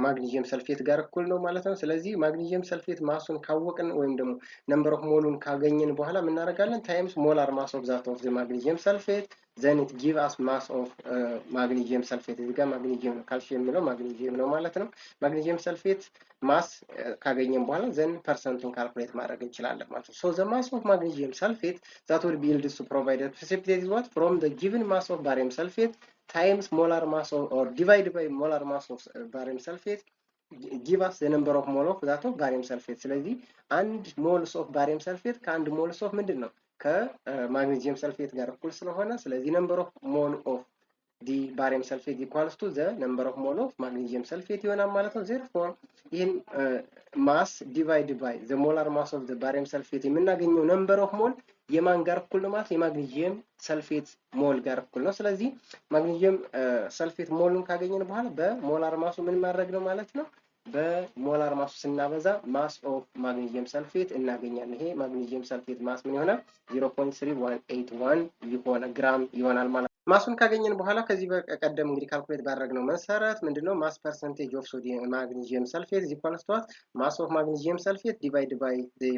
ማግኒዚየም ሰልፌት ጋር እኩል ነው ማለት ነው። ስለዚህ ማግኒዚየም ሰልፌት ማሱን ካወቅን ወይም ደግሞ ነምበር ኦፍ ሞሉን ካገኘን በኋላ ምን እናደርጋለን? ታይምስ ሞላር ማስ ኦፍ ዛት ኦፍ ዘ ማግኒዚየም ሰልፌት then it give us mass of magnesium sulfate እዚህ ጋር ማግኒዚየም ነው ካልሲየም የሚለው ማግኒዚየም ነው ማለት ነው ማግኒዚየም ሰልፌት ማስ ካገኘን በኋላ then ፐርሰንቱን ካልኩሌት ማድረግ እንችላለን ማለት ነው so the mass of magnesium sulfate that will be yielded to provide a precipitate is what from the given mass of barium sulfate times molar mass of, or divided by molar mass of barium sulfate give us the number of mole of that of barium sulfate ስለዚህ አንድ moles of barium sulfate ከአንድ moles of ምንድነው ከማግኒዚየም ሰልፌት ጋር እኩል ስለሆነ ስለዚህ number of mole of the barium sulfate equals to the number of mole of magnesium sulfate ይሆናል ማለት ነው therefore ይሄን mass divided by the molar mass of the barium sulfate የምናገኘው number of mole የማን ጋር እኩል ነው ማለት የማግኒዚየም ሰልፌት ሞል ጋር እኩል ነው ስለዚህ ማግኒዚየም ሰልፌት ሞልን ካገኘን በኋላ በሞላር ማሱ ምን ማድረግ ነው ማለት ነው በሞላር ማሱ ስናበዛ ማስ ኦፍ ማግኒዚየም ሰልፌት እናገኛለን ይሄ ማግኒዚየም ሰልፌት ማስ ምን ይሆናል 0.3181 ይሆናል ግራም ይሆናል ማለት ማሱን ካገኘን በኋላ ከዚህ በቀደም እንግዲህ ካልኩሌት ባደረግነው መሰረት ምንድነው ማስ ፐርሰንቴጅ ኦፍ ሶዲየም ማግኒዚየም ሰልፌት is equal to mass of magnesium sulfate divided by the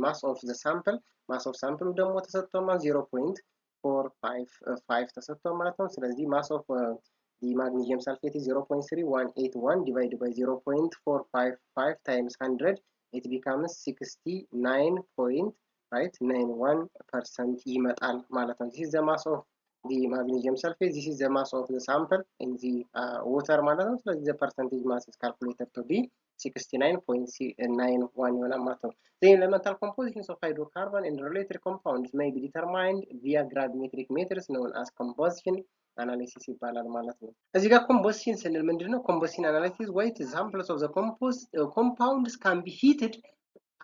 mass of the sample mass of sample ደግሞ ተሰጥቷል 0.455 ተሰጥቷል ማለት ነው ስለዚህ mass of the magnesium sulfate is 0.3181 divided by 0.455 times 100 it becomes 69.91% ይመጣል ማለት ነው this is the mass of the magnesium sulfate this is the mass of the sample in the water ማለት ነው ስለዚህ the percentage mass is calculated to be 69.91 ይሆናል ማለት ነው the elemental compositions of hydrocarbon and related compounds may be determined via gravimetric methods known as combustion analysis ይባላል ማለት ነው እዚህ ጋር combustion ስንል ምንድነው combustion analysis weight samples of the compounds can be heated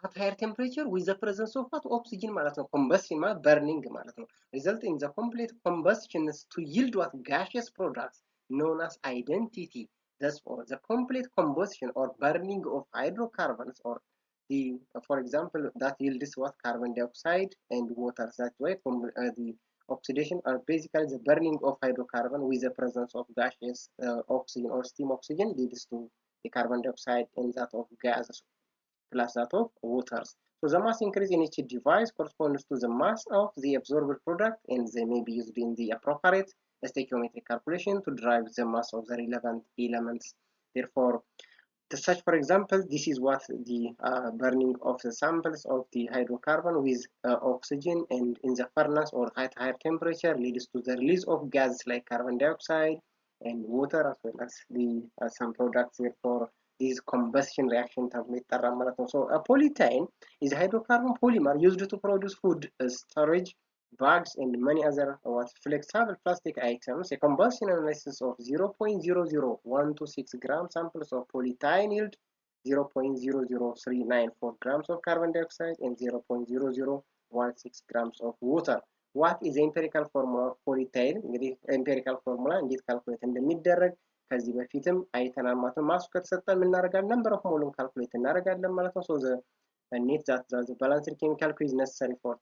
at higher temperature with the presence of what oxygen ማለት ነው combustion ማለት burning ማለት ነው result in the complete combustion to yield what gaseous products known as identity therefore the complete combustion or burning of hydrocarbons or the for example that yields what carbon dioxide and water that way the oxidation are basically the burning of hydrocarbon with the presence of gaseous oxygen or steam oxygen leads to the carbon dioxide and that of gases plus that of waters. So the mass increase in each device corresponds to the mass of the absorbed product and they may be used in the appropriate stoichiometric calculation to derive the mass of the relevant elements. Therefore, such for example, this is what the burning of the samples of the hydrocarbon with oxygen and in the furnace or at higher temperature leads to the release of gases like carbon dioxide and water as well as the some products therefore is combustion reaction ተብሎ ይጠራል ማለት ነው so a polyethylene is a hydrocarbon polymer used to produce food storage bags and many other flexible plastic items a combustion analysis of 0.00126 gram samples of polyethylene yield 0.00394 grams of carbon dioxide and 0.0016 grams of water what is the empirical formula of polyethylene እንግዲህ empirical formula እንዴት ካልኩሌት እንደሚደረግ ከዚህ በፊትም አይተናል ማለት ነው ማሱ ከተሰጠን ምን እናደርጋለን ነምበር ኦፍ ሞሉን ካልኩሌት እናደርጋለን ማለት ነው so the need that the balanced chemical is necessary for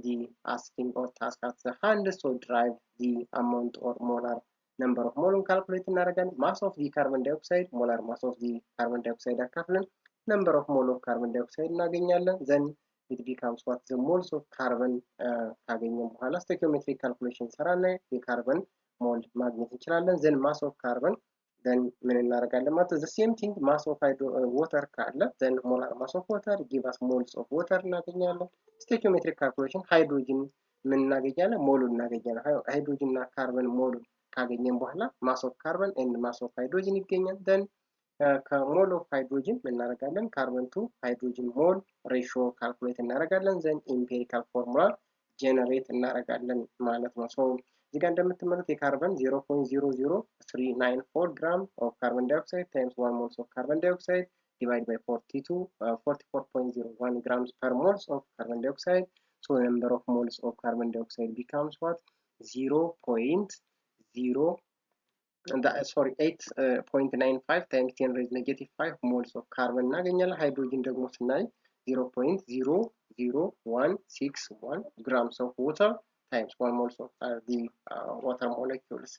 the asking or task at the hand so drive the amount or molar number of ሞሉን ካልኩሌት እናደርጋለን mass of the carbon dioxide molar mass of the carbon dioxide አካፍለን number of mole of carbon dioxide እናገኛለን then it becomes what the moles of carbon ካገኘን በኋላ stoichiometric calculation ሰራና የካርበን ሞል ማግኘት እንችላለን then mass of carbon then ምን እናደርጋለን ማለት the same thing mass of water ካለ then molar mass of water give us moles of water እናገኛለን stoichiometric calculation hydrogen ምን እናገኛለን ሞሉን እናገኛለን hydrogen እና carbon ሞሉን ካገኘን በኋላ mass of carbon and mass of hydrogen ይገኛል then ከሞል ኦፍ ሃይድሮጅን ምን እናደርጋለን carbon to hydrogen mole ratio calculate እናደርጋለን then empirical formula generate እናደርጋለን ማለት ነው so እዚህ ጋር እንደምትመለከቱት የካርበን 0.00394 gram of carbon dioxide times 1 moles of carbon dioxide divided by 44.01 grams per moles of carbon dioxide so the number of moles of carbon dioxide becomes what 0.0 sorry 8.95 times 10 raised negative 5 moles of carbon እናገኛለን ሃይድሮጅን ደግሞ ስናይ 0.00161 grams of water times 1 moles of the water molecules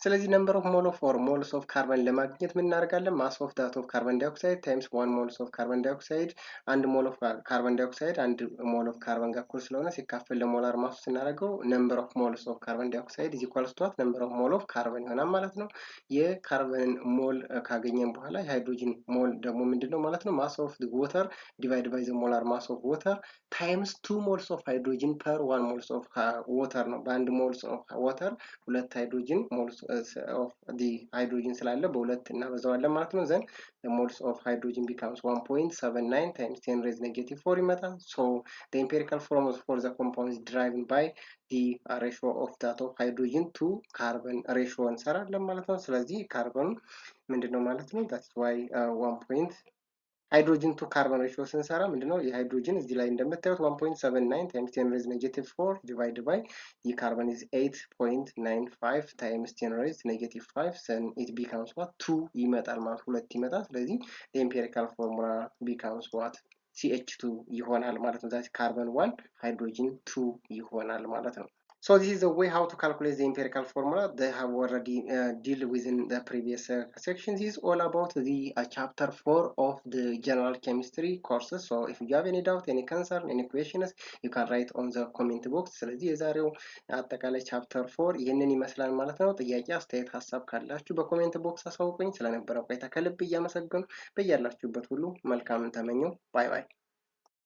ስለዚህ ነምበር ኦፍ ሞል ኦፍ ኦር ሞልስ ኦፍ ካርበን ለማግኘት ምን እናደርጋለን? ማስ ኦፍ ዳት ኦፍ ካርበን ዳይኦክሳይድ ታይምስ 1 ሞልስ ኦፍ ካርበን ዳይኦክሳይድ። አንድ ሞል ኦፍ ካርበን ዳይኦክሳይድ አንድ ሞል ኦፍ ካርበን ጋር እኩል ስለሆነ ሲካፈል ለሞላር ማሱ ስናደርገው ነምበር ኦፍ ሞልስ ኦፍ ካርበን ዳይኦክሳይድ ኢዝ ኢኳልስ ቱ ነምበር ኦፍ ሞል ኦፍ ካርበን ይሆናል ማለት ነው። የካርበን ሞል ካገኘን በኋላ የሃይድሮጅን ሞል ደግሞ ምንድነው ማለት ነው? ማስ ኦፍ ዎተር ዲቫይድ ባይ ዘ ሞላር ማስ ኦፍ ዎተር ታይምስ 2 ሞልስ ኦፍ ሃይድሮጅን ፐር 1 ሞልስ ኦፍ ዎተር ነው። በአንድ ሞልስ ኦፍ ዎተር ሁለት ሃይድሮጅን ሞልስ ኦፍ ዲ ሃይድሮጅን ስላለ በሁለት እናበዛዋለን ማለት ነው። ዘን ሞልስ ኦፍ ሃይድሮጅን ቢካምስ 1.79 ታይምስ 10 ሬዝ ኔጌቲቭ 4 ይመጣል። ሶ the empirical formula for the compound is derived by the ratio of that of hydrogen to carbon ratio እንሰራለን ማለት ነው። ስለዚህ ካርበን ምንድነው ማለት ነው? that's why 1. ሃይድሮጅን ቱ ካርበን ሬሽዮ ስንሰራ ምንድነው የሃይድሮጅን እዚህ ላይ እንደምታዩት 1.79 ታይምስ 10 ሬዝ ኔጌቲቭ 4 ዲቫይድ ባይ የካርበን ኢዝ 8.95 ታይምስ 10 ሬዝ ኔጌቲቭ 5 ሰን ኢት ቢካምስ ዋት 2 ይመጣል ማለት ሁለት ይመጣል። ስለዚህ ኤምፒሪካል ፎርሙላ ቢካምስ ዋት CH2 ይሆናል ማለት ነው። ዛት ካርበን 1 ሃይድሮጅን 2 ይሆናል ማለት ነው። So this is the way how to calculate the empirical formula. They have already deal within the previous section. This is all about the chapter 4 of the general chemistry courses. So if you have any doubt, any concern, any questions, you can write on the comment box. ስለዚህ የዛሬው አጠቃላይ ቻፕተር 4 ይህንን ይመስላል ማለት ነው። ጥያቄ፣ አስተያየት፣ ሀሳብ ካላችሁ በኮሜንት ቦክስ አሳውቁኝ። ስለነበረው ቆይታ ከልብ እያመሰገኑ በያላችሁበት ሁሉ መልካምን ተመኘው። ባይ ባይ።